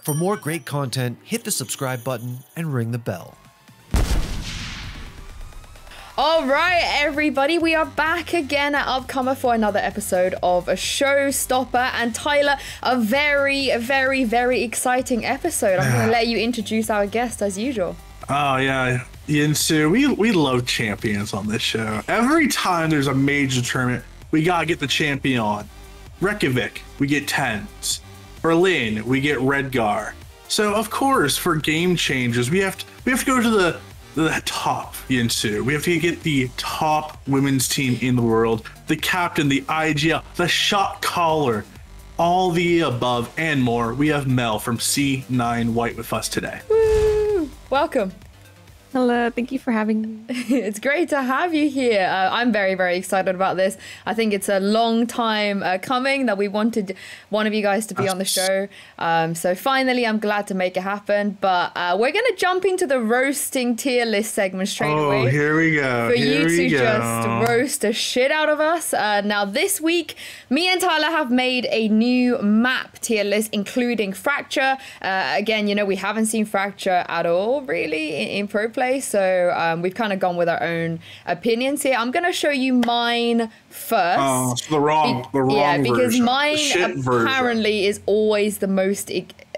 For more great content, hit the subscribe button and ring the bell. All right, everybody, we are back again at Upcomer for another episode of a Showstopper. And Tyler, a very, very, very exciting episode. I'm going to let you introduce our guest as usual. Oh, yeah. Yinsu, we love champions on this show. Every time there's a major tournament, we got to get the champion on. Reykjavik, we get TENS. Berlin, we get Erzberger. So, of course, for Game Changers, we have to go to the top, Yinsu. We have to get the top women's team in the world, the captain, the IGL, the shot caller, all the above and more. We have meL from Cloud9 White with us today. Woo! Welcome. Hello, thank you for having me. It's great to have you here. I'm very, very excited about this. I think it's a long time coming that we wanted one of you guys to be on the show. So finally, I'm glad to make it happen. But we're going to jump into the roasting tier list segment straight away. Oh, here we go. For you to just roast the shit out of us. Now, this week, me and Tyler have made a new map tier list, including Fracture. Again, you know, we haven't seen Fracture at all, really, in pro play. So we've kind of gone with our own opinions here. I'm going to show you mine first. Oh, it's the wrong yeah, because version. mine apparently is always the most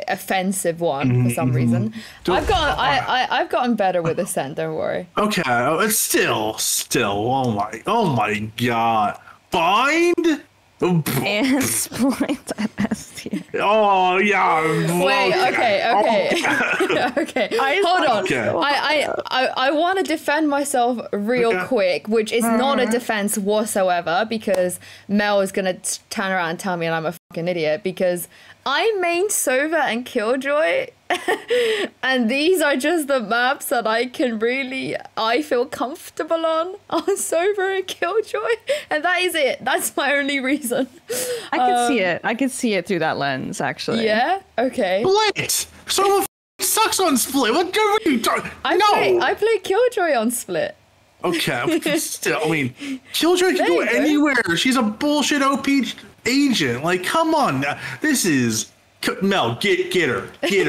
offensive one for some reason. I've gotten better with Ascent, don't worry. Okay, it's still. Oh my god. Bind? And split at S tier. Oh yeah. Wait. Okay. Okay. Hold on. Okay. I want to defend myself real quick, which is not a defense whatsoever, because meL is gonna turn around and tell me I'm a fucking idiot, because I main Sova and Killjoy, and these are just the maps that I feel comfortable on Sova and Killjoy, and that is it. That's my only reason. I can see it. I can see it through that lens, actually. Yeah? Okay. Split! Sova sucks on Split. What are you talking? I play Killjoy on Split. Okay, still, I mean, Killjoy can go anywhere. She's a bullshit OP agent. Like, come on. This is meL. Get her. Get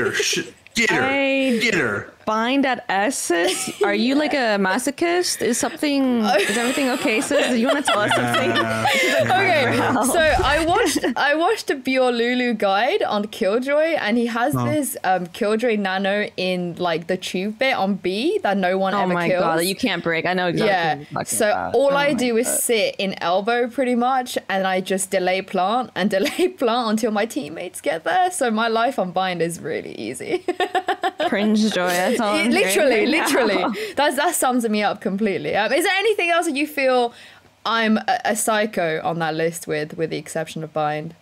her. Bind at S's? Are you like a masochist? Is everything okay, sis? Do you want to tell us something? Okay, so I watched a Biolulu guide on Killjoy, and he has this Killjoy nano in like the tube bit on B that no one ever kills. Oh my god, you can't break. I know exactly what you're talking about. All I do is sit in elbow pretty much, and I just delay plant until my teammates get there. So my life on Bind is really easy. Cringe joy. Literally. That sums me up completely. Is there anything else that you feel I'm a psycho on that list with the exception of Bind?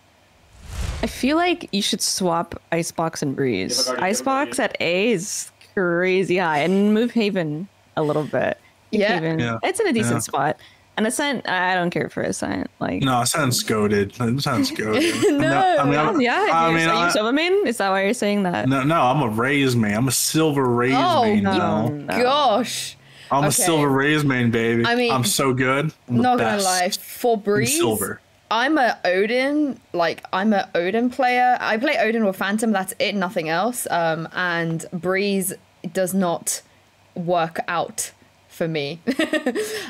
I feel like you should swap Icebox and Breeze. Icebox at A is crazy high, and move Haven a little bit. Yeah. It's in a decent spot. And Ascent, I don't care for Ascent. Like, no, Ascent's goated. Ascent's goated. No. Are you Silver main? Is that why you're saying that? No, I'm a Raze main. I'm a Silver Raze main. No. Gosh. I'm a Silver Raze main, baby. I mean, I'm so good. I'm not gonna lie. For Breeze, Silver. I'm a Odin player. I play Odin with Phantom. That's it, nothing else. And Breeze does not work out for me.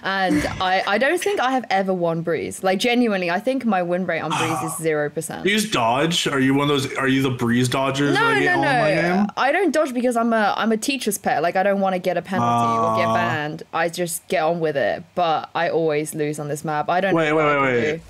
And I don't think I have ever won Breeze. Like, genuinely, I think my win rate on Breeze is 0%. You just dodge? Are you one of those? Are you the Breeze dodgers? No. I don't dodge because I'm a teacher's pet. Like, I don't want to get a penalty or get banned. I just get on with it. But I always lose on this map. I don't know. Wait.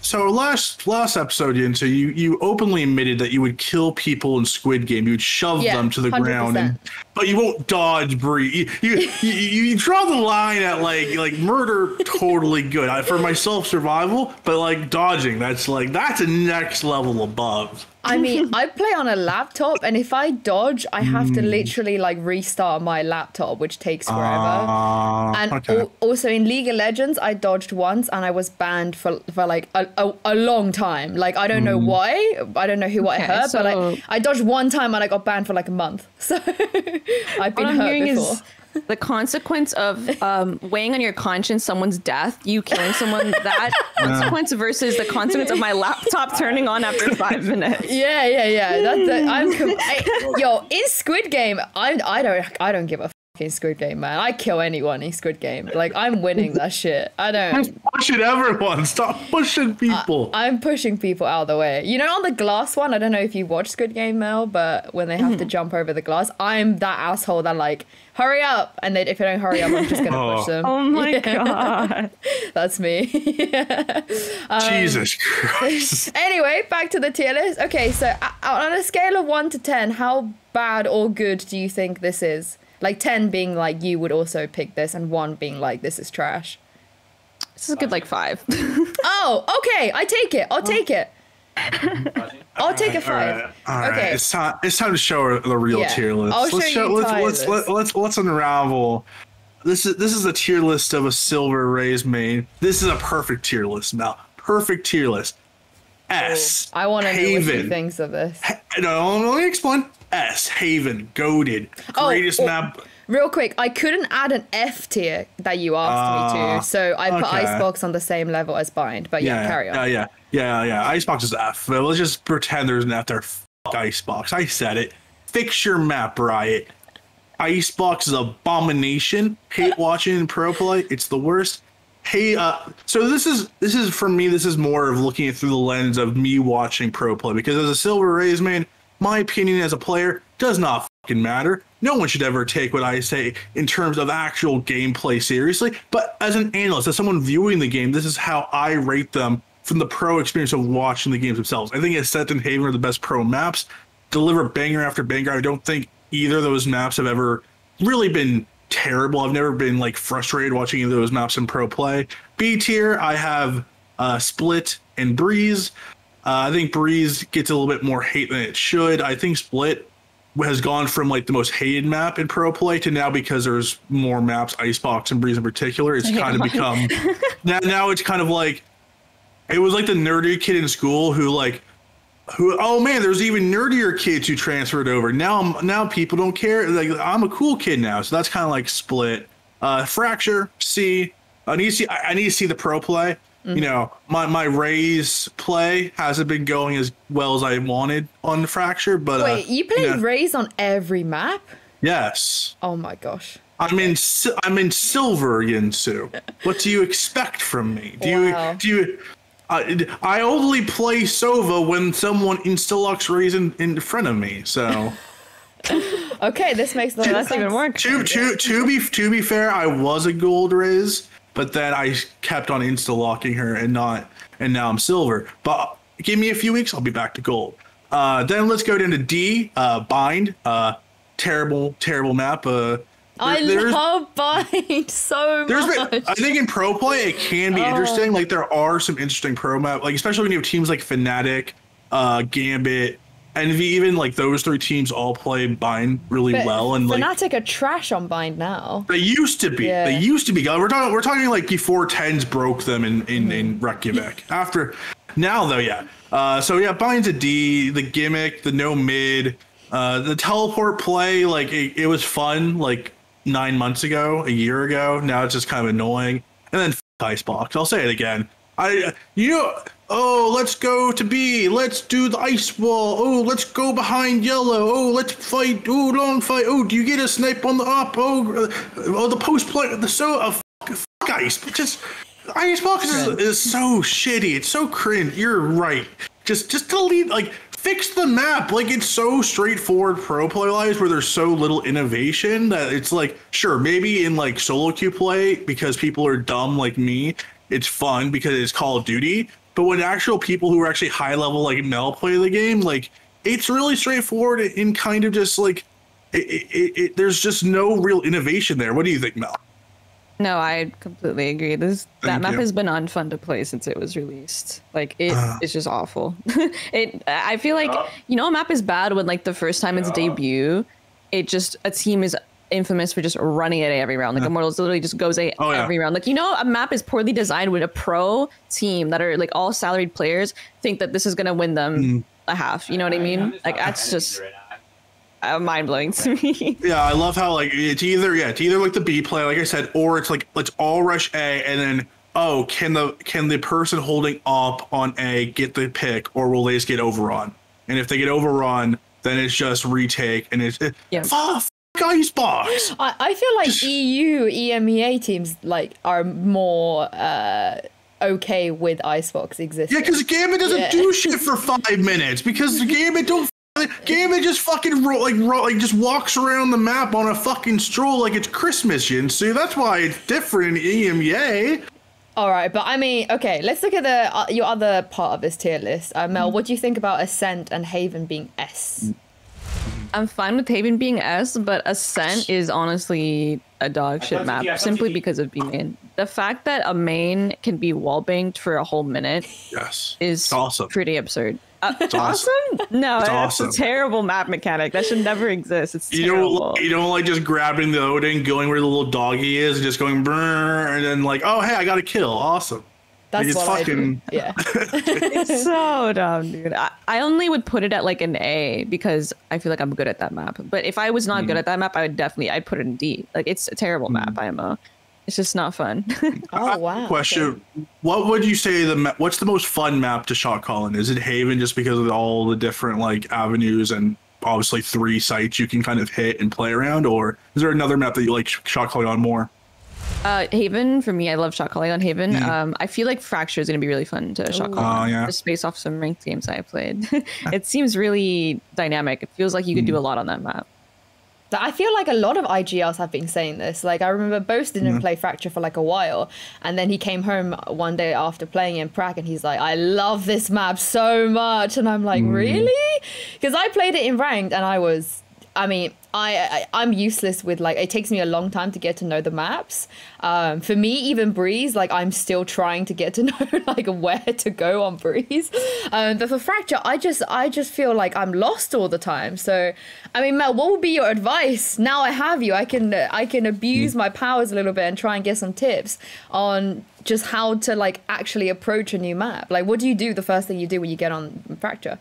So last episode, Yinsu, you openly admitted that you would kill people in Squid Game. You would shove them to the 100%. Ground, but you won't dodge Breeze. You draw the line at like murder. Totally good for myself survival, but like dodging, that's a next level above. I mean, I play on a laptop, and if I dodge, I have to literally like restart my laptop, which takes forever. And also in League of Legends, I dodged once, and I was banned for like a long time. Like, I don't know why. I don't know who I hurt, but I dodged one time, and I got banned for like a month. So I've been hurt before. the consequence of weighing on your conscience someone's death, you killing someone, that consequence versus the consequence of my laptop turning on after 5 minutes. Yeah. Yo, in Squid Game, I don't give a in Squid Game, man. I kill anyone in Squid Game. Like, I'm winning that shit. I don't. Stop pushing everyone. Stop pushing people. I'm pushing people out of the way. You know, on the glass one, I don't know if you watch Squid Game, Mel, but when they have to jump over the glass, I'm that asshole that like, hurry up. And then if you don't hurry up, I'm just going to push them. Oh my God. That's me. Jesus Christ. Anyway, back to the tier list. Okay, so on a scale of 1 to 10, how bad or good do you think this is? Like 10 being like you would also pick this, and 1 being like this is trash. This is a good like 5. Oh, okay. I take it. I'll take it. I'll take a 5. All right. Okay. It's time to show the real tier list. I'll Let's unravel. This is a tier list of a silver raised main. This is a perfect tier list now. Perfect tier list. S. I want to know what he thinks of this. No, let me explain. S. Haven. Goated. Greatest map. Real quick, I couldn't add an F tier that you asked me to, so I put Icebox on the same level as Bind. But carry on. Yeah. Icebox is F. But let's just pretend there's an F there. Fuck Icebox. I said it. Fix your map, Riot. Icebox is abomination. Hate watching in pro play. It's the worst. Hey, so this is for me. This is more of looking at through the lens of me watching pro play, because as a silver raise man, my opinion as a player does not fucking matter. No one should ever take what I say in terms of actual gameplay seriously. But as an analyst, as someone viewing the game, this is how I rate them from the pro experience of watching the games themselves. I think Ascent and Haven are the best pro maps. Deliver banger after banger. I don't think either of those maps have ever really been terrible. I've never been like frustrated watching either of those maps in pro play. B tier, I have Split and Breeze. I think Breeze gets a little bit more hate than it should. I think Split has gone from like the most hated map in pro play to now, because there's more maps, Icebox and Breeze in particular, it's kind of become now it's kind of like, it was like the nerdy kid in school who oh man, there's even nerdier kids who transferred over. Now people don't care. Like, I'm a cool kid now. So that's kind of like Split. Fracture, C. I need to see the pro play. Mm-hmm. You know, my Raze play hasn't been going as well as I wanted on the Fracture, but wait, you play Raze on every map? Yes. Oh my gosh. I'm in silver, Yinsu. What do you expect from me? I only play Sova when someone insta-lux Raze in front of me, so. Okay, this makes the less even work. To be fair, I was a gold Raze, but then I kept on insta-locking her and now I'm silver. But give me a few weeks, I'll be back to gold. Then let's go down to D, Bind. Terrible map. I love Bind so much. I think in pro play it can be interesting. Like, there are some interesting pro map, like especially when you have teams like Fnatic, Gambit, Envy. Even like those 3 teams all play Bind really well. And Fnatic are trash on Bind now. They used to be. Yeah. They used to be. We're talking like before Tens broke them in Reykjavik. After now though, yeah. So yeah, Bind's a D. The gimmick, the no mid, the teleport play, like it was fun like 9 months ago, a year ago. Now it's just kind of annoying. And then Icebox. I'll say it again. Let's go to B. Let's do the ice wall. Oh, let's go behind yellow. Oh, let's fight. Oh, long fight. Oh, do you get a snipe on the up? Oh, the post play. Fuck ice. Just Icebox is so shitty. It's so cringe. You're right. Just delete, like, fix the map. Like, it's so straightforward pro play wise, where there's so little innovation that it's like, sure, maybe in like solo queue play, because people are dumb like me, it's fun because it's Call of Duty. But when actual people who are actually high level like meL play the game, like, it's really straightforward and kind of just like there's just no real innovation there. What do you think, meL? No, I completely agree. That map has been unfun to play since it was released. Like, it's just awful. I feel like, a map is bad when like the first time its debut, a team is infamous for just running it every round. Like, Immortals literally just goes every round. Like, a map is poorly designed when a pro team that are like all salaried players think that this is gonna win them a half. You know what I mean? Like, that's just. mind blowing to me. Yeah, I love how like it's either like the B play, like I said, or it's like let's all rush A and then can the person holding up on A get the pick, or will they just get overrun? And if they get overrun, then it's just retake and fuck Icebox. I feel like EU EMEA teams like are more okay with Icebox existing. Yeah, because Gambit doesn't do shit for 5 minutes because Gambit just fucking just walks around the map on a fucking stroll like it's Christmas, Yinsu. That's why it's different in EMEA. All right, but I mean, okay, let's look at your other part of this tier list. Mel, what do you think about Ascent and Haven being S? I'm fine with Haven being S, but Ascent is honestly a dog shit map simply because of B-main. The fact that a main can be wallbanged for a whole minute is awesome. Pretty absurd. It's awesome? No, it's awesome. A terrible map mechanic. That should never exist. It's terrible. You don't like just grabbing the Odin, going where the little doggy is, and just going brrr, and then like, oh hey, I got a kill. Awesome. That's like, what fucking... I do. Yeah. It's so dumb, dude. I only would put it at like an A because I feel like I'm good at that map. But if I was not good at that map, I'd put it in D. Like it's a terrible map, IMO. It's just not fun. Oh wow. Question: okay. What would you say what's the most fun map to shot call in? Is it Haven just because of all the different like avenues and obviously 3 sites you can kind of hit and play around, or is there another map that you like shot calling on more? Haven for me, I love shot calling on Haven. I feel like Fracture is going to be really fun to shot call. Just based off some ranked games I played. It seems really dynamic. It feels like you could do a lot on that map. I feel like a lot of IGLs have been saying this. Like I remember Boast didn't play Fracture for like a while, and then he came home one day after playing in Prague, and he's like, "I love this map so much," and I'm like, "Really?" Because I played it in ranked, and I'm useless with like, it takes me a long time to get to know the maps. For me, even Breeze, like I'm still trying to get to know like where to go on Breeze. But for Fracture, I just feel like I'm lost all the time. So, I mean, Mel, what would be your advice? Now I have you, I can abuse my powers a little bit and try and get some tips on just how to like actually approach a new map. Like, what do you do the first thing you do when you get on Fracture?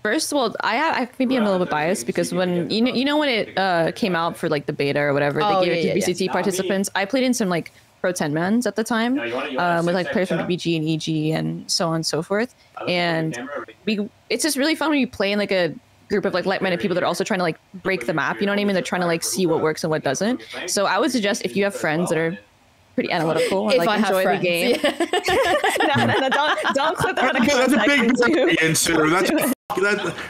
First of all, I maybe I'm a little bit biased because when you know when it came out for like the beta or whatever, they gave it to VCT participants. I played in some like Pro 10-mans at the time with like players from BG and EG and so on and so forth. And it's just really fun when you play in like a group of like like-minded people that are also trying to like break the map. You know what I mean? They're trying to like see what works and what doesn't. So I would suggest if you have friends that are pretty analytical and like enjoy the game. No, don't click that. That's a big answer.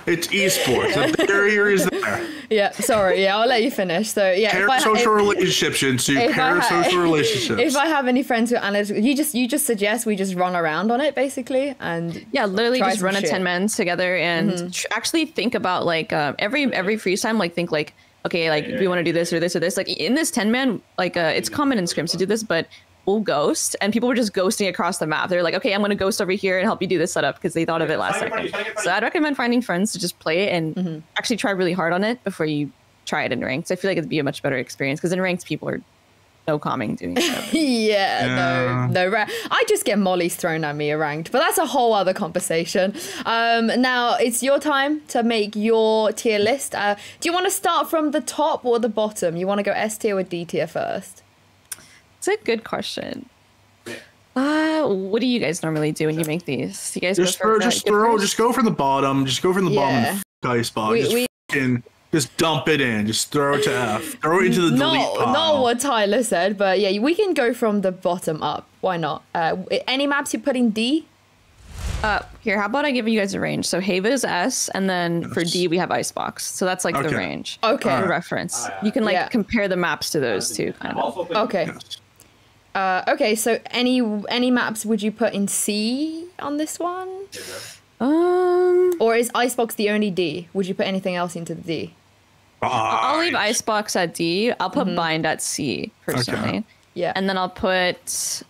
It's esports. The barrier is there. Yeah, sorry. Yeah, I'll let you finish. So yeah, parasocial relationships, Yinsu. Parasocial relationships. If I have any friends who are analytical, you just suggest we just run around on it basically, and literally just run a 10-man together and actually think about like every freeze time, like think like, okay, like we want to do this or this or this. Like in this 10-man, like it's common in scrims to do this, but we'll ghost, and people were just ghosting across the map. They're like, okay, I'm going to ghost over here and help you do this setup because they thought of it last second. So I'd recommend finding friends to just play it and actually try really hard on it before you try it in ranked. So I feel like it'd be a much better experience because in ranked people are no calming doing it. No. I just get mollies thrown at me ranked, but that's a whole other conversation. Now it's your time to make your tier list. Do you want to start from the top or the bottom? You want to go S tier or D tier first? It's a good question. What do you guys normally do when you make these? Do you guys just go from the bottom. Just go from the bottom. Icebox. Just dump it in. Just throw it to F. Throw it into the delete pile. Not what Tyler said, but yeah, we can go from the bottom up. Why not? Any maps you put in D? Here, how about I give you guys a range? So Hava is S, and then for D we have Icebox. So that's like the range. Okay. For reference. You can like compare the maps to those two, kind of. Okay. Okay, so any maps would you put in C on this one? Or is Icebox the only D? Would you put anything else into the D? I'll leave Icebox at D. I'll put Bind at C, personally. Okay. Yeah. And then I'll put... This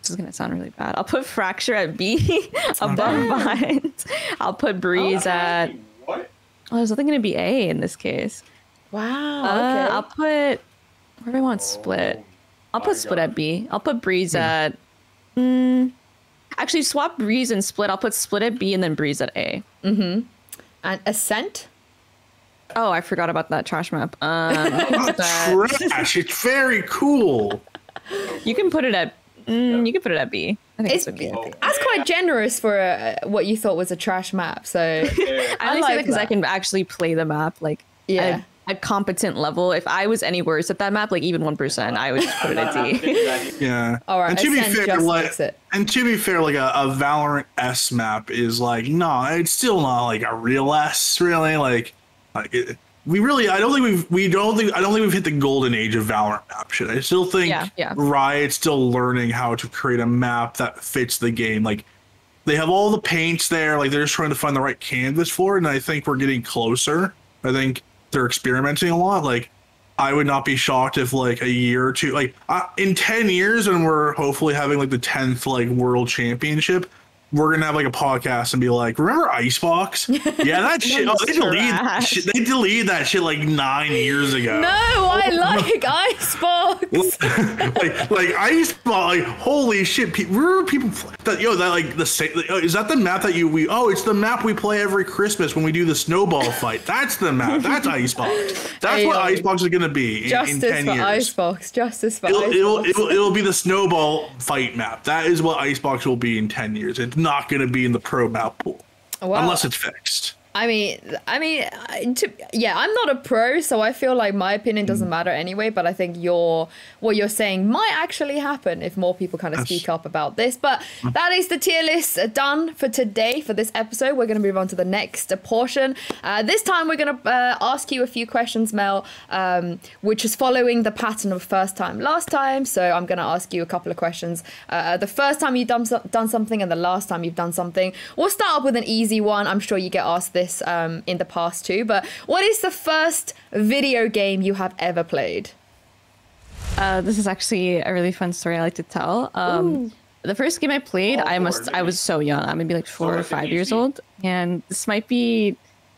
is going to sound really bad. I'll put Fracture at B above Bind. I'll put Breeze at... What? Oh, there's nothing going to be A in this case. Wow, okay. I'll put... Where do I want Split? I'll put Split at B. I'll put Breeze at... Actually, swap Breeze and Split. I'll put Split at B and then Breeze at A. And Ascent? Oh, I forgot about that trash map. Trash. It's very cool. You can put it at B. I think it's okay. That's quite generous for what you thought was a trash map. So I only say that because I can actually play the map like at a competent level. If I was any worse at that map, like even 1%, I would just put it at D. Yeah. All right. And to be fair, like a Valorant S map is like it's still not like a real S really. Like I don't think we've hit the golden age of Valorant map shit. I still think Riot's still learning how to create a map that fits the game. Like they have all the paints there, like they're just trying to find the right canvas for it, and I think we're getting closer. I think they're experimenting a lot. Like I would not be shocked if like a year or two, like in 10 years when we're hopefully having like the 10th like world championship, we're gonna have like a podcast and be like, remember Icebox? Yeah, that shit. They deleted that shit like 9 years ago. No, I like Icebox. like Icebox. Like holy shit! Remember people that like the same? Is that the map that it's the map we play every Christmas when we do the snowball fight. That's the map. That's Icebox. That's what Icebox is gonna be in 10 years. Justice for Icebox. Justice for Icebox. It'll be the snowball fight map. That is what Icebox will be in 10 years. It's not going to be in the pro map pool unless it's fixed. I'm not a pro, so I feel like my opinion doesn't matter anyway, but I think what you're saying might actually happen if more people kind of speak up about this. But that is the tier list done for today, for this episode. We're going to move on to the next portion. This time we're going to ask you a few questions, meL, which is following the pattern of first time, last time. So I'm going to ask you a couple of questions. The first time you've done something and the last time you've done something. We'll start off with an easy one. I'm sure you get asked this in the past too, but what is the first video game you have ever played? This is actually a really fun story I like to tell. The first game I played, I was so young. I'm maybe like 4 or 5 years old, and this might be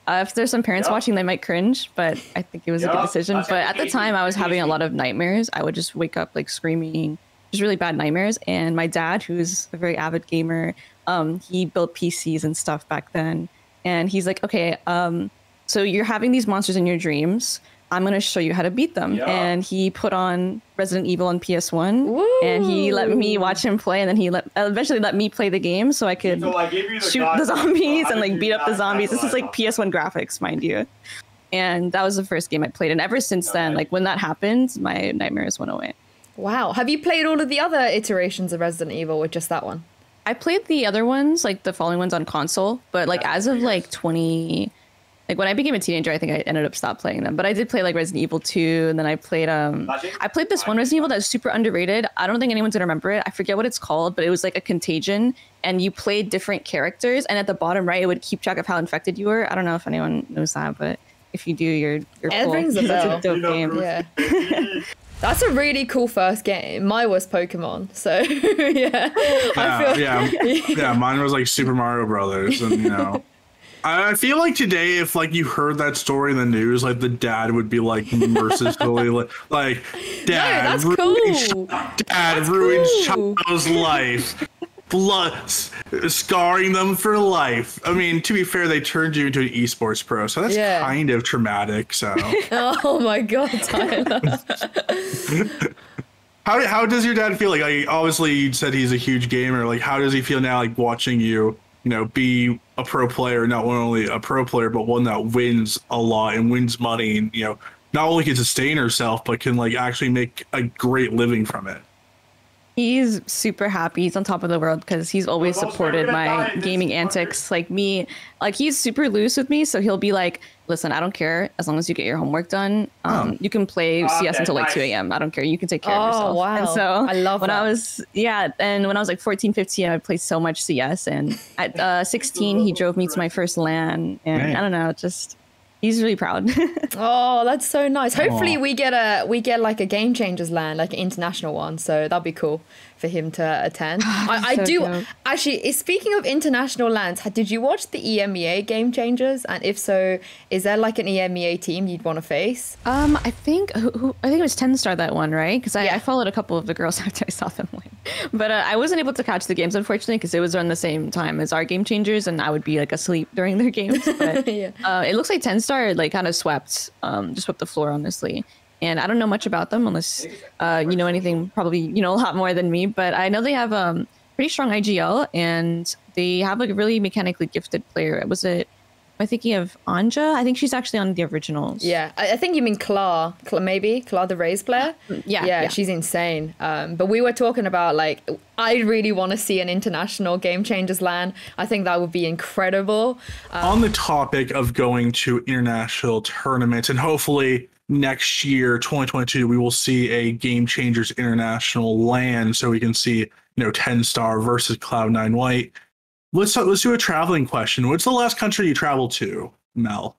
if there's some parents watching, they might cringe, but I think it was a good decision. But at the time, I was having a lot of nightmares. I would just wake up like screaming, just really bad nightmares. And my dad, who's a very avid gamer, he built PCs and stuff back then. And he's like, okay, so you're having these monsters in your dreams. I'm going to show you how to beat them. Yeah. And he put on Resident Evil on PS1. Woo! And he let me watch him play. And then he eventually let me play the game so I could shoot the zombies and like beat up the zombies. This is like PS1 graphics, mind you. And that was the first game I played. And ever since then, like when that happened, my nightmares went away. Wow. Have you played all of the other iterations of Resident Evil or just that one? I played the other ones, like the following ones on console, but like as of like when I became a teenager, I think I ended up stopped playing them. But I did play like Resident Evil 2, and then I played this one Resident Evil that's super underrated. I don't think anyone's gonna remember it. I forget what it's called, but it was like a Contagion, and you played different characters, and at the bottom right, it would keep track of how infected you were. I don't know if anyone knows that, but if you do, you're cool. Rings a bell. That's a dope game. Yeah. That's a really cool first game. Mine was Pokemon, so yeah, mine was like Super Mario Brothers, and I feel like today, if like you heard that story in the news, like the dad would be like mercifully like, Dad ruins child's life, scarring them for life. I mean, to be fair, they turned you into an esports pro, so that's kind of traumatic. So. Oh my god, Tyler. How does your dad feel? Like, obviously, you said he's a huge gamer. Like, how does he feel now? Like watching you, be a pro player, not only a pro player, but one that wins a lot and wins money, and not only can sustain herself, but can like actually make a great living from it. He's super happy. He's on top of the world because he's always supported my gaming antics. Like me, like he's super loose with me. So he'll be like, listen, I don't care as long as you get your homework done. You can play CS until like 2 a.m. I don't care. You can take care of yourself. Wow. And so I love when that. when I was like 14, 15, I would play so much CS. And at 16, he drove me to my first LAN. And I don't know, he's really proud. Oh, that's so nice. Hopefully we get like a Game Changers LAN, like an international one. So that'd be cool for him to attend. I do dope. Actually. Speaking of international LANs, did you watch the EMEA Game Changers? And if so, is there like an EMEA team you'd want to face? I think it was TENSTAR that one, right? Because I followed a couple of the girls after I saw them win. But I wasn't able to catch the games, unfortunately, because it was around the same time as our Game Changers, and I would be like asleep during their games. But it looks like TENSTAR like kind of just swept the floor, honestly. And I don't know much about them unless you know anything, probably you know a lot more than me. But I know they have pretty strong IGL, and they have like a really mechanically gifted player. Was it? Am I thinking of Anja? I think she's actually on the originals. Yeah, I think you mean Clara, maybe Clara, the Raze player. Yeah, she's insane. But we were talking about like, I really want to see an international Game Changers LAN. I think that would be incredible. On the topic of going to international tournaments, and hopefully next year, 2022, we will see a Game Changers international LAN, so we can see TENSTAR versus Cloud9 White. Let's do a traveling question. What's the last country you traveled to, meL?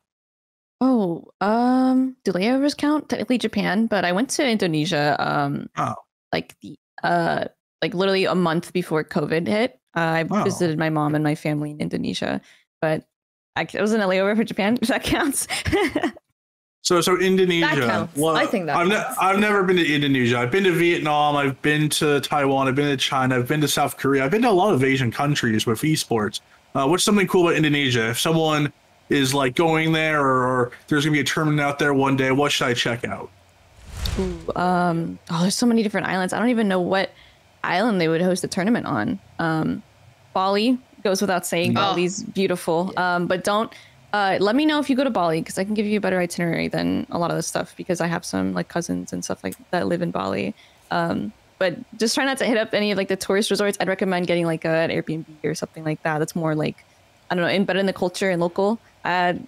Oh, do layovers count? Technically Japan, but I went to Indonesia. Like literally a month before COVID hit. I visited my mom and my family in Indonesia, but it wasn't a layover for Japan. If that counts. So Indonesia. That counts. Well, I think that counts. I've never been to Indonesia. I've been to Vietnam. I've been to Taiwan. I've been to China. I've been to South Korea. I've been to a lot of Asian countries with esports. What's something cool about Indonesia? If someone is like going there, or there's gonna be a tournament out there one day, what should I check out? Ooh, there's so many different islands. I don't even know what island they would host a tournament on. Bali goes without saying. Bali's beautiful. But don't. Let me know if you go to Bali, because I can give you a better itinerary than a lot of the stuff, because I have some like cousins and stuff like that live in Bali. But just try not to hit up any of like the tourist resorts. I'd recommend getting like an Airbnb or something like that. That's more like, I don't know, embedded in the culture and local. And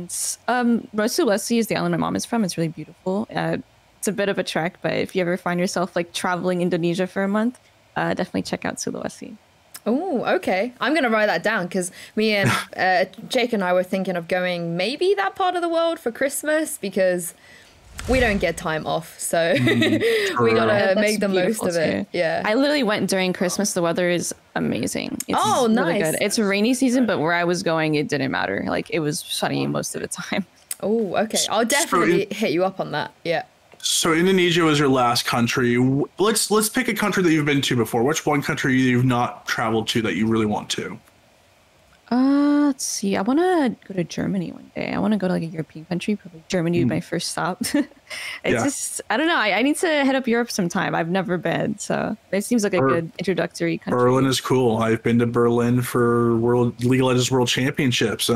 Sulawesi is the island my mom is from. It's really beautiful. It's a bit of a trek, but if you ever find yourself like traveling Indonesia for a month, definitely check out Sulawesi. Oh, okay. I'm going to write that down, because me and Jake and I were thinking of going maybe that part of the world for Christmas, because we don't get time off. So we got to make the most of it. Too. Yeah. I literally went during Christmas. The weather is amazing. It's nice. Really good. It's a rainy season, but where I was going, it didn't matter. Like it was sunny most of the time. Oh, okay. I'll definitely hit you up on that. Yeah. So Indonesia was your last country. Let's pick a country that you've been to before. Which one country you've not traveled to that you really want to? Let's see. I want to go to Germany one day. I want to go to like a European country. Probably Germany would be my first stop. Just, I don't know. I need to head up Europe sometime. I've never been, so it seems like a good introductory country. Berlin is cool. I've been to Berlin for League of Legends World Championships.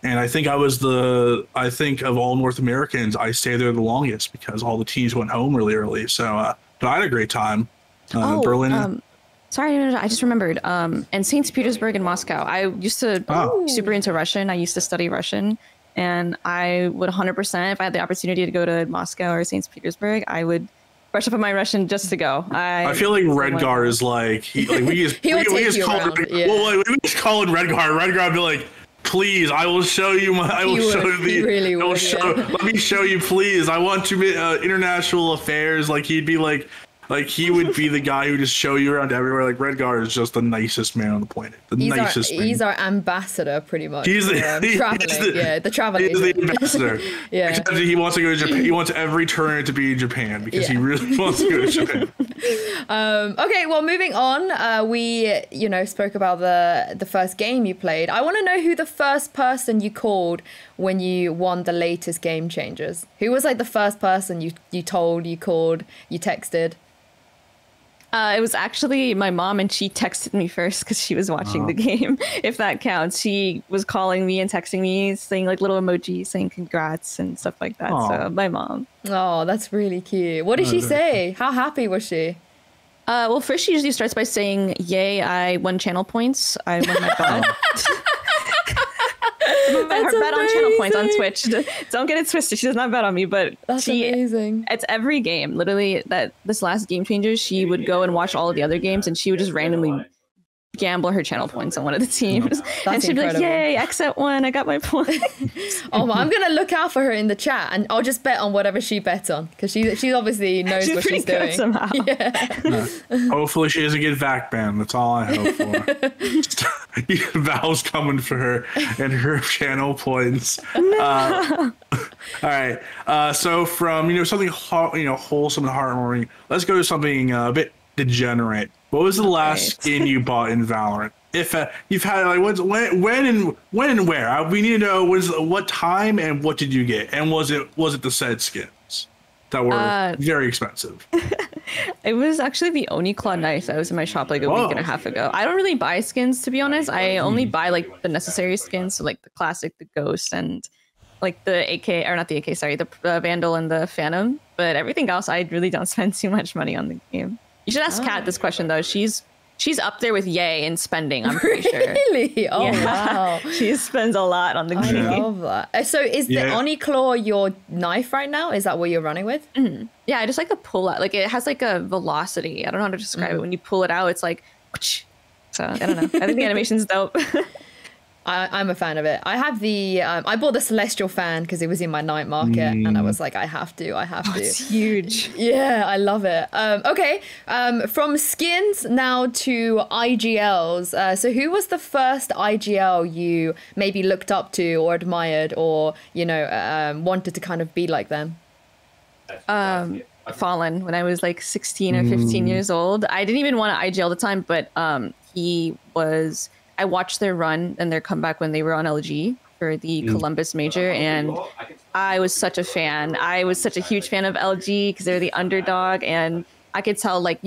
And I think I think of all North Americans, I stayed there the longest because all the teams went home really early. So but I had a great time. Berlin. Sorry, no, I just remembered. And St. Petersburg and Moscow. I used to be super into Russian. I used to study Russian. And I would 100%, if I had the opportunity to go to Moscow or St. Petersburg, I would brush up on my Russian just to go. I feel like Redgar is like, we just call him Redgar. Redgar would be like, please, I will show you let me show you, please. I want to international affairs. Like he'd be like he would be the guy who just show you around everywhere. Like Redgar is just the nicest man on the planet. He's our ambassador, pretty much. He's the traveling. He's the ambassador. Yeah. Except he wants to go to Japan. He wants every tournament to be in Japan because he really wants to go to Japan. Okay, well, moving on. We spoke about the first game you played. I want to know who the first person you called when you won the latest Game Changers. Who was like the first person you told, you called, you texted? It was actually my mom, and she texted me first because she was watching the game, if that counts. She was calling me and texting me, saying like little emojis, saying congrats and stuff like that. So my mom. Oh, that's really cute. What did she say? How happy was she? Well, first she usually starts by saying, yay, I won channel points. I won my bet. Her bet on channel points on Twitch. Don't get it twisted. She does not bet on me, but that's amazing. It's every game. Literally, this last Game Changers, she would go and watch all of the other games, and she would just randomly gamble her channel points on one of the teams. And she'd incredible. Be like, yay, Exit won, I got my point. I'm gonna look out for her in the chat, and I'll just bet on whatever she bets on, because she obviously knows what she's doing somehow. Yeah. Hopefully she doesn't get VAC banned. That's all I hope for. Val's coming for her and her channel points. All right, so from something wholesome and heartwarming, let's go to something a bit degenerate. What was the last skin you bought in Valorant? If you've had like when and where? We need to know what time and what did you get, and was it the said skins that were very expensive? It was actually the only Cloud9 that was in my shop like a week and a half ago. I don't really buy skins, to be honest. I only buy like the necessary skins, so like the classic, the ghost, and like the AK, or not the AK, sorry, the Vandal and the Phantom. But everything else, I really don't spend too much money on the game. You should ask Kat this question though. She's up there with Ye in spending, I'm pretty sure. Really? Oh, wow. She spends a lot on the game. I love that. So is the Oni Claw your knife right now? Is that what you're running with? Mm-hmm. Yeah, I just like the pull out. Like it has like a velocity. I don't know how to describe it. When you pull it out, it's like, so I don't know. I think the animation's dope. I'm a fan of it. I have the I bought the Celestial fan because it was in my night market, and I was like, I have to. It's huge. Yeah, I love it. Okay, from skins now to IGLs. So who was the first IGL you maybe looked up to or admired, or wanted to kind of be like them? Fallen, when I was like 16 or 15 years old. I didn't even want to IGL at the time, but I watched their run and their comeback when they were on LG for the Columbus Major, and I was such a fan. I was such a huge fan of LG because they're the underdog, and I could tell like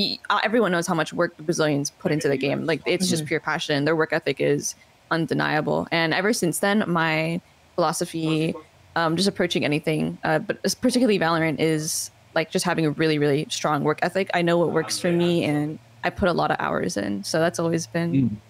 everyone knows how much work the Brazilians put into the game. Like it's just pure passion. Their work ethic is undeniable, and ever since then, my philosophy, just approaching anything, but particularly Valorant, is like just having a really, really strong work ethic. I know what works for me, and I put a lot of hours in. So that's always been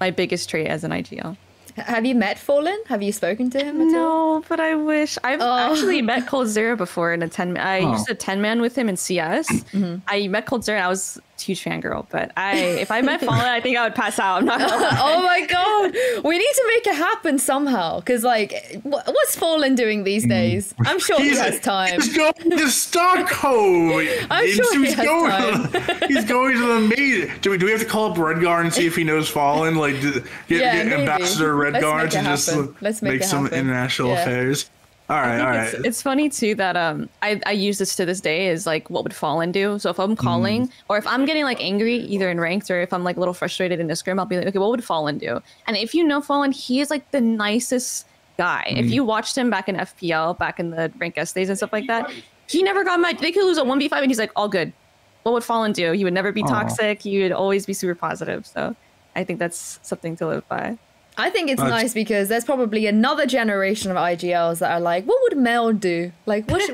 my biggest trait as an IGL. Have you met Fallen? Have you spoken to him at all? No, but I wish. I've actually met Cold Zero before in a 10-man. I used a 10-man with him in CS. I met Cold Zero and I was a huge fangirl, but if I met Fallen, I think I would pass out. I'm not gonna lie. Oh my god. We need to make it happen somehow, because like, what's Fallen doing these days? I'm sure he has time. He's going to Stockholm. I'm sure he has time. He's going to the meet. Do we have to call up Redguard and see if he knows Fallen? Like, get Ambassador Redguard to just make some international affairs. All right. It's funny too that I use this to this day, is like, what would Fallen do? So if I'm calling or if I'm getting like angry either in ranked, or if I'm like a little frustrated in a scrim, I'll be like, okay, what would Fallen do? And if you know Fallen, he is like the nicest guy. If you watched him back in FPL, back in the rank S days and stuff like that, he never got mad. They could lose a 1v5 and he's like, all good. What would Fallen do? He would never be toxic. He would always be super positive. So I think that's something to live by. I think it's nice because there's probably another generation of IGLs that are like, what would meL do? Like, what is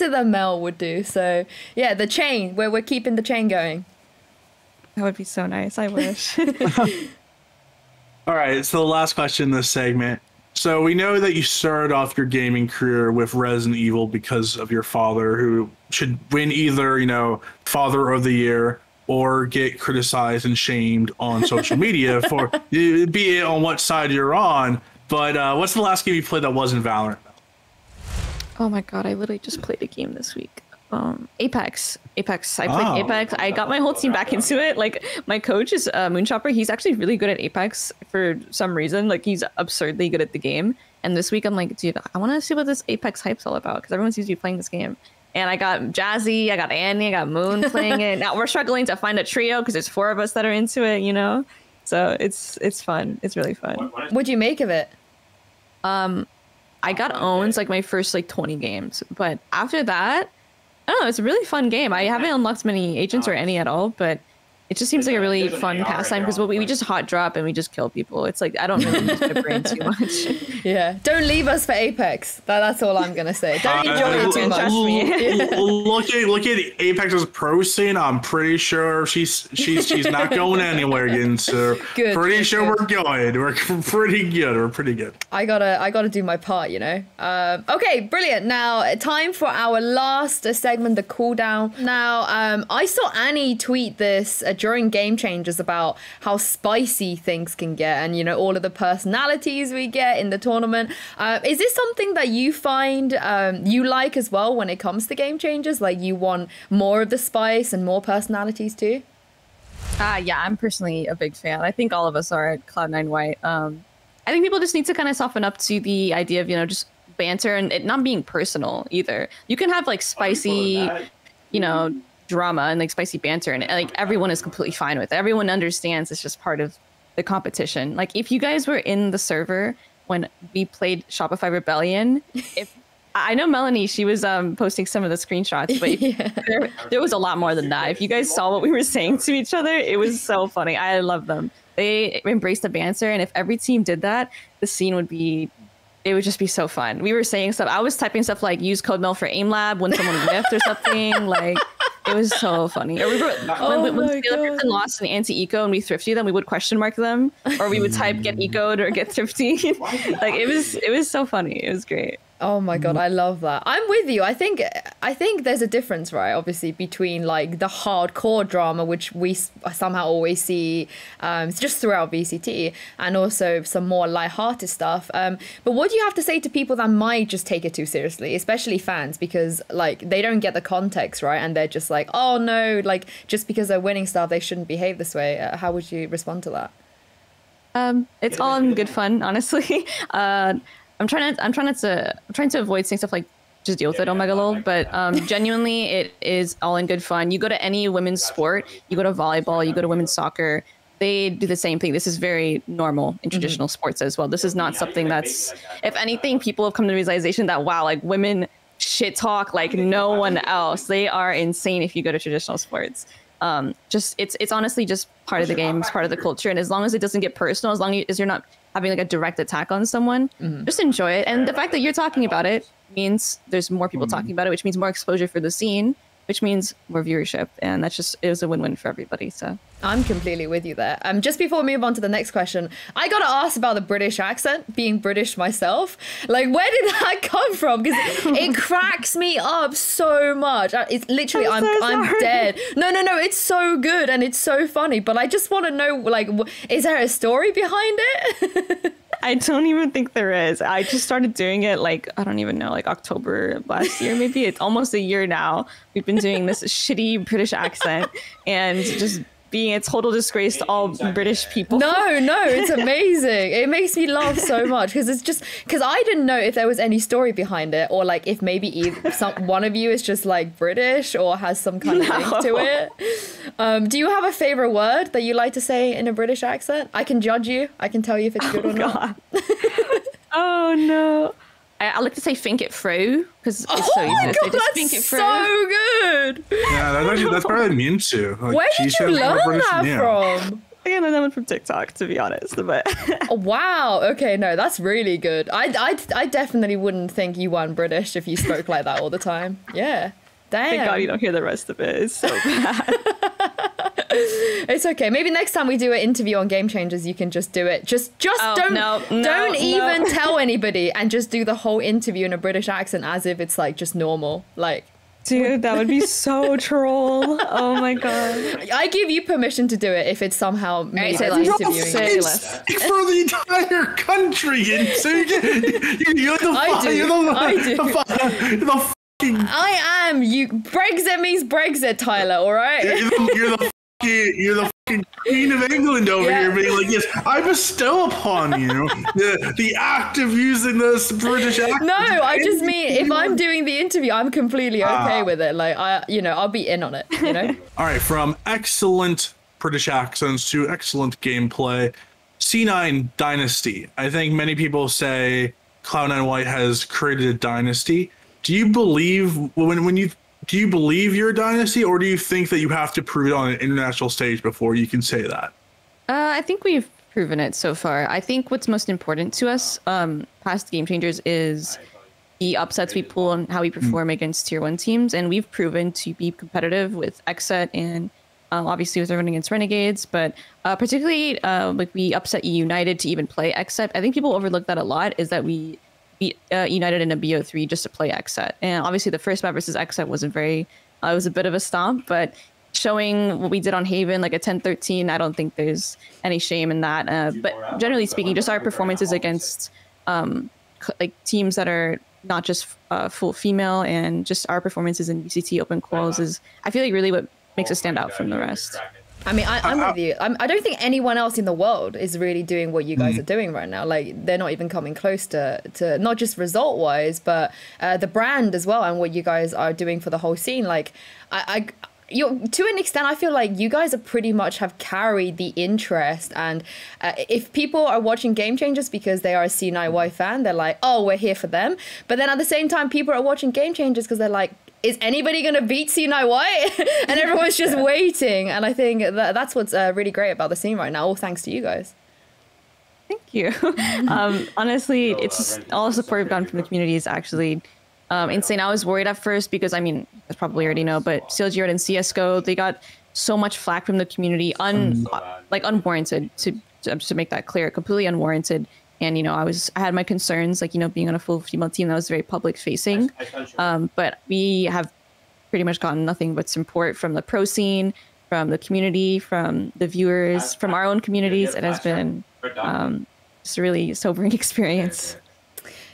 it that meL would do? So, yeah, the chain, where we're keeping the chain going. That would be so nice. I wish. All right, so the last question in this segment. So we know that you started off your gaming career with Resident Evil because of your father, who should win either, Father of the Year or get criticized and shamed on social media for, be it on what side you're on. But what's the last game you played that wasn't Valorant? Oh my god, I literally just played a game this week. Apex. I played Apex. I got my whole team back into it. Like, my coach is Moonchopper. He's actually really good at Apex for some reason. Like, he's absurdly good at the game. And this week I'm like, dude, I want to see what this Apex hype's all about, because everyone seems to be playing this game. And I got Jazzy, I got Annie, I got Moon playing it. Now we're struggling to find a trio because there's 4 of us that are into it, So it's fun. It's really fun. What'd you make of it? I got owns like my first 20 games, but after that, I don't know. It's a really fun game. I haven't unlocked many agents or any at all, but it just seems like a really fun pastime because we just hot drop and we just kill people. It's like, I don't really use my brain too much. Yeah. Don't leave us for Apex. That's all I'm going to say. Don't enjoy it too much. Trust me. Look at Apex's pro scene. I'm pretty sure she's not going anywhere again. So good. Pretty sure we're good. We're pretty good. We're pretty good. I gotta do my part, Okay, brilliant. Now, time for our last segment, the cooldown. Now, I saw Annie tweet this during Game Changers about how spicy things can get, and all of the personalities we get in the tournament. Is this something that you find you like as well when it comes to Game Changers? Like, you want more of the spice and more personalities too? Yeah, I'm personally a big fan. I think all of us are at Cloud9 White. I think people just need to kind of soften up to the idea of just banter and it not being personal either. You can have like spicy, drama and like spicy banter, and like everyone is completely fine with it. Everyone understands it's just part of the competition. Like if you guys were in the server when we played Shopify Rebellion, if I know Melanie, she was posting some of the screenshots, but there was a lot more than that. If you guys saw what we were saying to each other, it was so funny. I love them. They embraced the banter, and if every team did that, the scene would just be so fun. We were saying stuff. I was typing stuff like use code meL for aim lab when someone whiffed or something. Like it was so funny. Or we were when the other person lost an anti-eco and we thrifty them, we would question mark them, or we would type get ecoed or get thrifty. Like it was so funny. It was great. Oh my God, I love that. I'm with you. I think there's a difference, right? Obviously, between like the hardcore drama, which we somehow always see just throughout VCT, and also some more lighthearted stuff. But what do you have to say to people that might just take it too seriously, especially fans, because like they don't get the context, right? And they're just like, oh no, like just because they're winning stuff, they shouldn't behave this way. How would you respond to that? It's all in good fun, honestly. I'm trying to avoid saying stuff like just deal with it, Omega lol. But genuinely, it is all in good fun. You go to any women's sport, you go to volleyball, you go to women's soccer, they do the same thing. This is very normal in traditional sports as well. This is not something that's, if anything, people have come to the realization that, wow, like women shit talk like no one else. They are insane if you go to traditional sports. It's honestly just part of the game, it's part of the culture. And as long as it doesn't get personal, as long as you're not having like a direct attack on someone, just enjoy it. And the fact that you're talking about it means there's more people talking about it, which means more exposure for the scene, which means more viewership. And that's just, it was a win-win for everybody. So I'm completely with you there. Just before we move on to the next question, I gotta ask about the British accent, being British myself. Like, where did that come from? Because it cracks me up so much. It's literally, I'm dead. No, it's so good and it's so funny. But I just want to know, like, is there a story behind it? I don't even think there is. I just started doing it like, I don't even know, like October last year, maybe. It's almost a year now. We've been doing this shitty British accent and just being a total disgrace to all British people. No, it's amazing. It makes me laugh so much because I didn't know if there was any story behind it, or like if maybe one of you is just like British or has some kind of link to it. Do you have a favorite word that you like to say in a British accent? I can judge you. I can tell you if it's good or not. Oh no. I like to say think it through because it's so easy to say. Just think it through. So good. Yeah, that's better than Yinsu. Like, where did you learn that from? I learned that one from TikTok, to be honest. But wow. Okay, no, that's really good. I definitely wouldn't think you weren't British if you spoke like that all the time. Yeah. Damn. Thank God you don't hear the rest of it. It's so bad. It's okay. Maybe next time we do an interview on Game Changers, you can just do it. Don't even tell anybody, and just do the whole interview in a British accent as if it's like just normal. Like, dude, that would be so troll. Oh my God. I give you permission to do it if it's somehow me say that's less. interviewing. Say less. For the entire country, Yinsu. You're the I am. Brexit means Brexit, Tyler. All right. You're the fucking Queen of England over here, being like, yes, I bestow upon you the act of using this British accent. No, I just mean if I'm doing the interview, I'm completely okay with it. Like I'll be in on it. You know. All right, from excellent British accents to excellent gameplay, C9 Dynasty. I think many people say Cloud9 White has created a dynasty. Do you believe do you believe you're a dynasty, or do you think that you have to prove it on an international stage before you can say that? I think we've proven it so far. I think what's most important to us past Game Changers is the upsets we pull and how we perform against tier 1 teams. And we've proven to be competitive with Xset and obviously with everyone against Renegades. But particularly like we upset United to even play Xset. I think people overlook that a lot, is that we beat United in a BO3 just to play Xset. And obviously the first map versus Xset wasn't very, it was a bit of a stomp, but showing what we did on Haven, like a 10-13, I don't think there's any shame in that. But generally speaking, just our performances against like teams that are not just full female, and just our performances in VCT open quals is, I feel like, really what makes us stand out from the rest. I mean, I'm with you. I don't think anyone else in the world is really doing what you guys are doing right now. Like, they're not even coming close to not just result-wise, but the brand as well, and what you guys are doing for the whole scene. Like, to an extent, I feel like you guys are pretty much have carried the interest. And if people are watching Game Changers because they are a C9 White fan, they're like, oh, we're here for them. But then at the same time, people are watching Game Changers because they're like, is anybody going to beat C9 White? And everyone's just waiting. And I think that's what's really great about the scene right now. All thanks to you guys. Thank you. Honestly, it's just all the support we've gotten from the community is actually insane. I was worried at first because, I mean, you probably already know, but CLG and CSGO, they got so much flack from the community, unwarranted, to make that clear, completely unwarranted. And, you know, I had my concerns, like, you know, being on a full female team that was very public facing. But we have pretty much gotten nothing but support from the pro scene, from the community, from the viewers, from our own communities. It has been just a really sobering experience.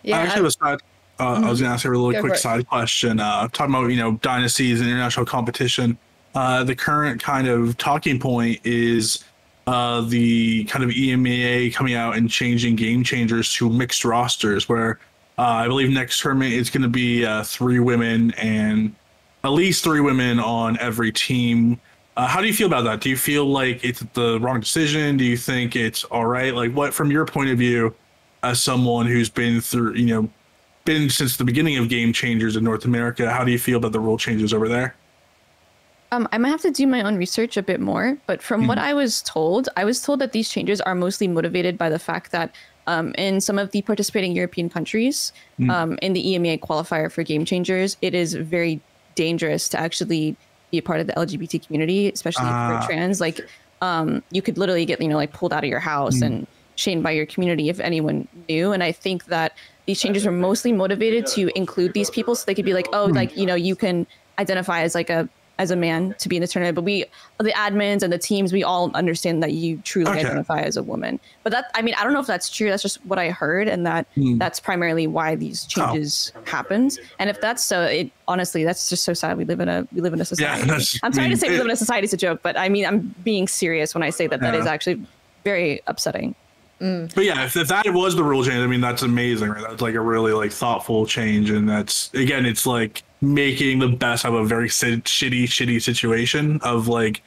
Yeah, I was going to ask a really quick side question. Talking about, you know, dynasties and international competition. The current kind of talking point is the kind of EMEA coming out and changing Game Changers to mixed rosters, where I believe next tournament is going to be 3 women and at least 3 women on every team. How do you feel about that? Do you feel like it's the wrong decision? Do you think it's all right? Like, what, from your point of view, as someone who's been through, you know, been since the beginning of Game Changers in North America, how do you feel about the rule changes over there? I might have to do my own research a bit more, but from what I was told that these changes are mostly motivated by the fact that in some of the participating European countries, in the EMEA qualifier for Game Changers, it is very dangerous to actually be a part of the LGBT community, especially if you're trans. Like, you could literally get, you know, like pulled out of your house and shamed by your community if anyone knew. And I think that these changes were mostly motivated to include these people so they could be like, oh, like, you know, you can identify as like as a man to be in the tournament, but the admins and the teams, we all understand that you truly identify as a woman. But that, I mean, I don't know if that's true. That's just what I heard, and that's primarily why these changes happened. And if that's so, it honestly, that's just so sad. We live in a society. Yeah, I'm sorry to say we live in a society. It's a joke, but I mean, I'm being serious when I say that that is actually very upsetting. But yeah, if that was the rule change, I mean, that's amazing, right? That's like a really like thoughtful change, and that's, again, it's like making the best of a very shitty situation of like.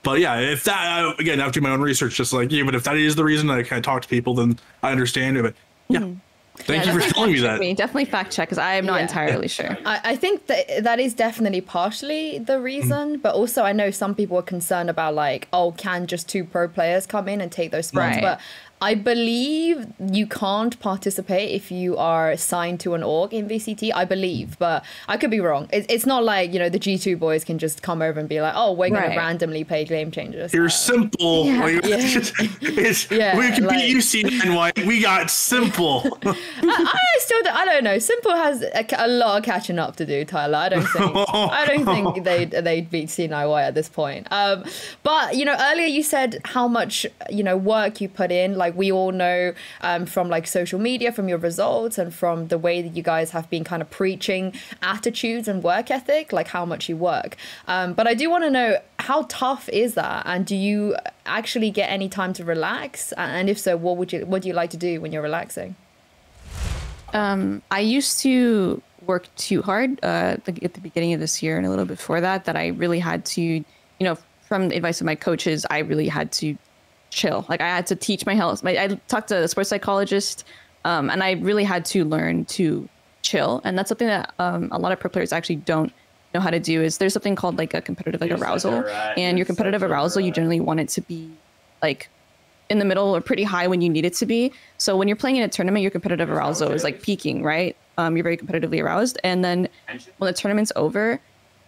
But yeah, if that, again, after my own research, just like, yeah, but if that is the reason I kind of talk to people, then I understand it. But yeah. Thank you for telling me that. Definitely fact check, because I am not entirely sure. I think that is definitely partially the reason, but also I know some people are concerned about like, oh, can just 2 pro players come in and take those spots? Right. But I believe you can't participate if you are signed to an org in VCT, I believe, but I could be wrong. It's not like, you know, the G2 boys can just come over and be like, oh, we're going to randomly play Game Changers. You're simple. We can beat you, C9 White. We got simple. I don't know. Simple has a lot of catching up to do, Tyler. I don't think they'd beat C9 White at this point. But, you know, earlier you said how much, you know, work you put in. Like, we all know from like social media, from your results, and from the way that you guys have been kind of preaching attitudes and work ethic, like how much you work. But I do want to know, how tough is that? And do you actually get any time to relax? And if so, what do you like to do when you're relaxing? I used to work too hard at the beginning of this year and a little bit before that I really had to, you know, from the advice of my coaches, I really had to chill. Like, I had to teach my health. I talked to a sports psychologist, and I really had to learn to chill. And that's something that a lot of pro players actually don't know how to do. Is there's something called like a competitive like arousal, and your competitive arousal, you generally want it to be like in the middle or pretty high when you need it to be. So when you're playing in a tournament, your competitive arousal is like peaking, right? You're very competitively aroused, and then when the tournament's over,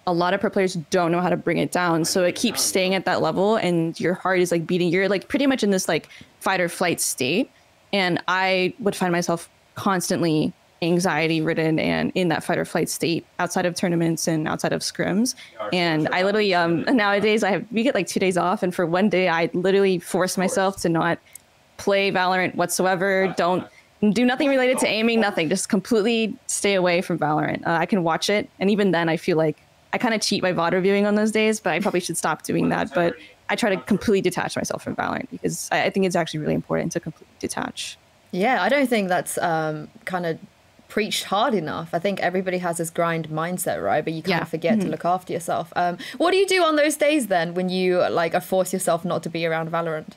a lot of pro players don't know how to bring it down. So it keeps staying at that level, and your heart is like beating. You're like pretty much in this like fight or flight state. And I would find myself constantly anxiety ridden and in that fight or flight state outside of tournaments and outside of scrims. And I literally, nowadays we get like 2 days off. And for one day, I literally force myself to not play Valorant whatsoever. Don't do nothing related to aiming, nothing, just completely stay away from Valorant. I can watch it. And even then I feel like I kind of cheat my VOD reviewing on those days, but I probably should stop doing that. But I try to completely detach myself from Valorant, because I think it's actually really important to completely detach. Yeah, I don't think that's kind of preached hard enough. I think everybody has this grind mindset, right? But you kind of forget to look after yourself. What do you do on those days then when you like force yourself not to be around Valorant?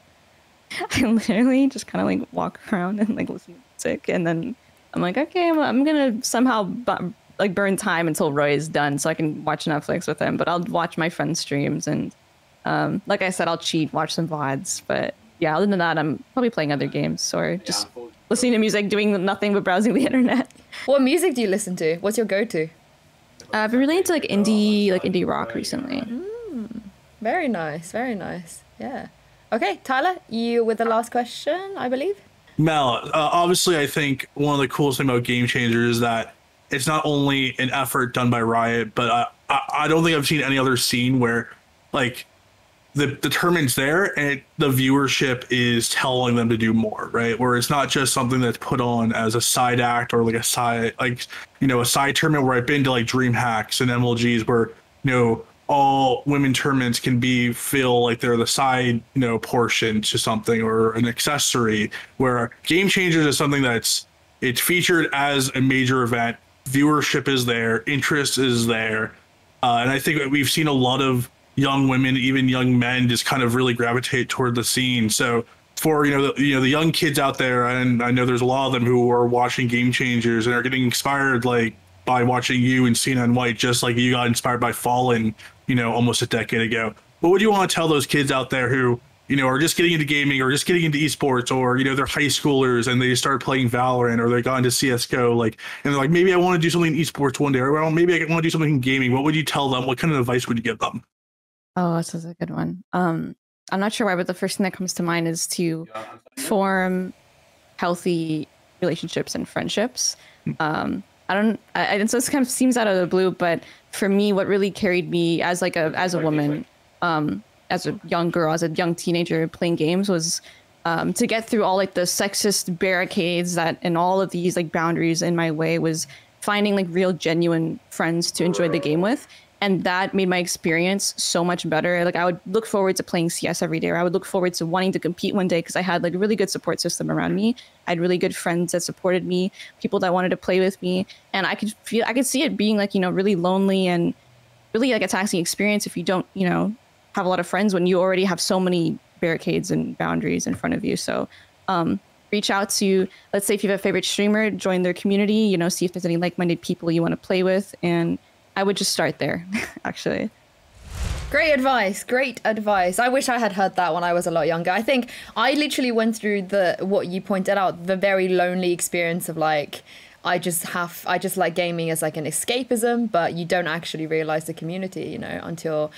I literally just kind of like walk around and like listen to music, and then I'm like, okay, I'm gonna somehow like burn time until Roy is done so I can watch Netflix with him. But I'll watch my friends' streams, and like I said, I'll cheat, watch some VODs. But yeah, other than that, I'm probably playing other games or just listening to music, doing nothing but browsing the internet. What music do you listen to? What's your go-to? I've been really into like indie rock recently. Very nice, very nice. Yeah. Okay, Tyler, you with the last question, I believe. meL, obviously, I think one of the coolest things about Game Changers is that it's not only an effort done by Riot, but I don't think I've seen any other scene where like the tournament's there and the viewership is telling them to do more, right? Where it's not just something that's put on as a side act or like a side, like, you know, a side tournament where I've been to like DreamHacks and MLGs where, you know, all women tournaments can feel like they're the side, you know, portion to something or an accessory, where Game Changers is something it's featured as a major event. Viewership is there, interest is there. And I think we've seen a lot of young women, even young men, just kind of really gravitate toward the scene. So for the young kids out there, and I know there's a lot of them who are watching Game Changers and are getting inspired like by watching you and Cloud9 White, just like you got inspired by Fallen, you know, almost a decade ago. What would you want to tell those kids out there who, you know, are just getting into gaming or just getting into esports, or, you know, they're high schoolers and they started playing Valorant or they got into CSGO, like, and they're like, maybe I want to do something in esports one day, or well, maybe I want to do something in gaming. What would you tell them? What kind of advice would you give them? Oh, this is a good one. I'm not sure why, but the first thing that comes to mind is to form healthy relationships and friendships. And so this kind of seems out of the blue, but for me, what really carried me as a woman, as a young girl, as a young teenager playing games was to get through all like the sexist barricades and all of these like boundaries in my way, was finding like real genuine friends to enjoy the game with. And that made my experience so much better. Like I would look forward to playing CS every day, or I would look forward to wanting to compete one day because I had like a really good support system around me. I had really good friends that supported me, people that wanted to play with me. And I could see it being like, you know, really lonely and really like a taxing experience if you don't, you know, have a lot of friends when you already have so many barricades and boundaries in front of you. So reach out to, let's say if you have a favorite streamer, join their community, you know, see if there's any like-minded people you want to play with. And I would just start there, actually. Great advice. Great advice. I wish I had heard that when I was a lot younger. I think I literally went through what you pointed out, the very lonely experience of like, I just like gaming as like an escapism, but you don't actually realize the community, you know, until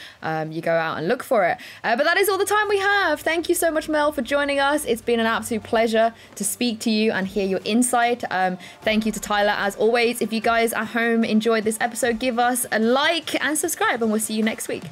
you go out and look for it. But that is all the time we have. Thank you so much, meL, for joining us. It's been an absolute pleasure to speak to you and hear your insight. Thank you to Tyler, as always. If you guys at home enjoyed this episode, give us a like and subscribe, and we'll see you next week.